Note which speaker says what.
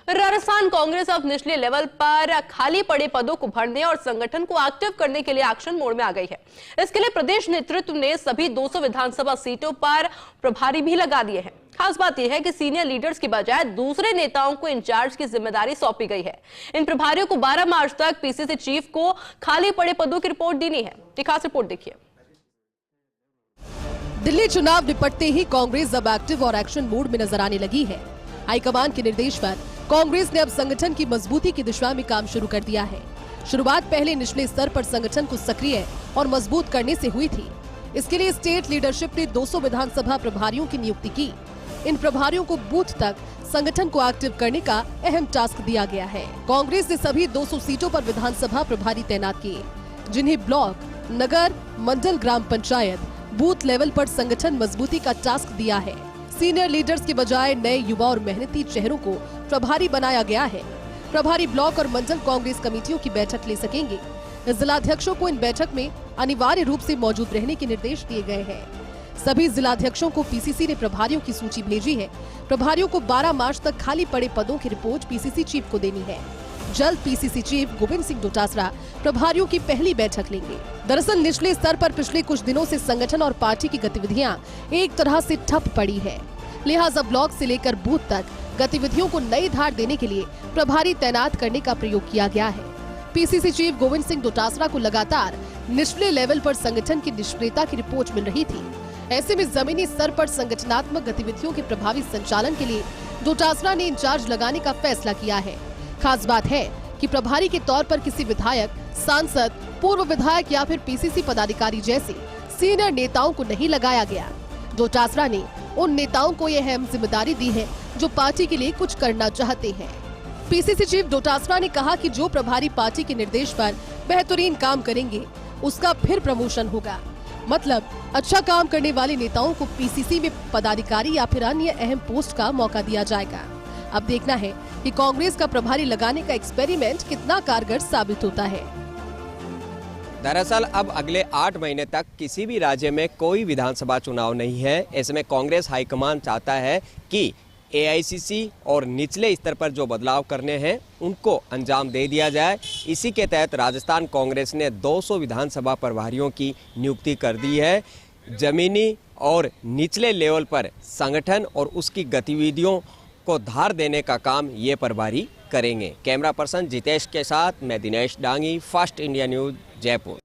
Speaker 1: राजस्थान कांग्रेस अब निचले लेवल पर खाली पड़े पदों को भरने और संगठन को एक्टिव करने के लिए एक्शन मोड में आ गई है। इसके लिए प्रदेश नेतृत्व ने सभी 200 विधानसभा सीटों पर प्रभारी भी लगा दिए हैं। खास बात यह है कि सीनियर लीडर्स की बजाय दूसरे नेताओं को इंचार्ज की जिम्मेदारी सौंपी गई है। इन प्रभारियों को 12 मार्च तक पीसीसी चीफ को खाली पड़े पदों की रिपोर्ट देनी है। खास रिपोर्ट देखिए।
Speaker 2: दिल्ली चुनाव निपटते ही कांग्रेस अब एक्टिव और एक्शन मोड में नजर आने लगी है। हाईकमान के निर्देश पर कांग्रेस ने अब संगठन की मजबूती की दिशा में काम शुरू कर दिया है। शुरुआत पहले निचले स्तर पर संगठन को सक्रिय और मजबूत करने से हुई थी। इसके लिए स्टेट लीडरशिप ने 200 विधानसभा प्रभारियों की नियुक्ति की। इन प्रभारियों को बूथ तक संगठन को एक्टिव करने का अहम टास्क दिया गया है। कांग्रेस ने सभी 200 सीटों पर विधानसभा प्रभारी तैनात किए, जिन्हें ब्लॉक, नगर, मंडल, ग्राम पंचायत, बूथ लेवल पर संगठन मजबूती का टास्क दिया है। सीनियर लीडर्स के बजाय नए युवा और मेहनती चेहरों को प्रभारी बनाया गया है। प्रभारी ब्लॉक और मंडल कांग्रेस कमेटियों की बैठक ले सकेंगे। जिलाध्यक्षों को इन बैठक में अनिवार्य रूप से मौजूद रहने के निर्देश दिए गए हैं। सभी जिलाध्यक्षों को पीसीसी ने प्रभारियों की सूची भेजी है। प्रभारियों को 12 मार्च तक खाली पड़े पदों की रिपोर्ट पीसीसी चीफ को देनी है। जल्द पीसीसी चीफ गोविंद सिंह डोटासरा प्रभारियों की पहली बैठक लेंगे। दरअसल निचले स्तर पर पिछले कुछ दिनों से संगठन और पार्टी की गतिविधियां एक तरह से ठप पड़ी है। लिहाजा ब्लॉक से लेकर बूथ तक गतिविधियों को नई धार देने के लिए प्रभारी तैनात करने का प्रयोग किया गया है। पीसीसी चीफ गोविंद सिंह डोटासरा को लगातार निचले लेवल पर संगठन की निष्क्रियता की रिपोर्ट मिल रही थी। ऐसे में जमीनी स्तर पर संगठनात्मक गतिविधियों के प्रभावी संचालन के लिए डोटासरा ने इंचार्ज लगाने का फैसला किया है। खास बात है कि प्रभारी के तौर पर किसी विधायक, सांसद, पूर्व विधायक या फिर पीसीसी पदाधिकारी जैसे सीनियर नेताओं को नहीं लगाया गया। डोटासरा ने उन नेताओं को यह अहम जिम्मेदारी दी है जो पार्टी के लिए कुछ करना चाहते हैं। पीसीसी चीफ डोटासरा ने कहा कि जो प्रभारी पार्टी के निर्देश पर बेहतरीन काम करेंगे उसका फिर प्रमोशन होगा। मतलब अच्छा काम करने वाले नेताओं को पीसीसी में पदाधिकारी या फिर अन्य अहम पोस्ट का मौका दिया जाएगा। अब देखना है कि कांग्रेस का प्रभारी लगाने का एक्सपेरिमेंट कितना कारगर साबित होता है।
Speaker 3: दरअसल अब अगले 8 महीने तक किसी भी राज्य में कोई विधानसभा चुनाव नहीं है। ऐसे में कांग्रेस हाईकमान चाहता है कि एआईसीसी और निचले स्तर पर जो बदलाव करने हैं उनको अंजाम दे दिया जाए। इसी के तहत राजस्थान कांग्रेस ने 200 विधानसभा प्रभारियों की नियुक्ति कर दी है। जमीनी और निचले लेवल पर संगठन और उसकी गतिविधियों को धार देने का काम ये प्रभारी करेंगे। कैमरा पर्सन जितेश के साथ मैं Dinesh Dangi, fast India news, Jaipur.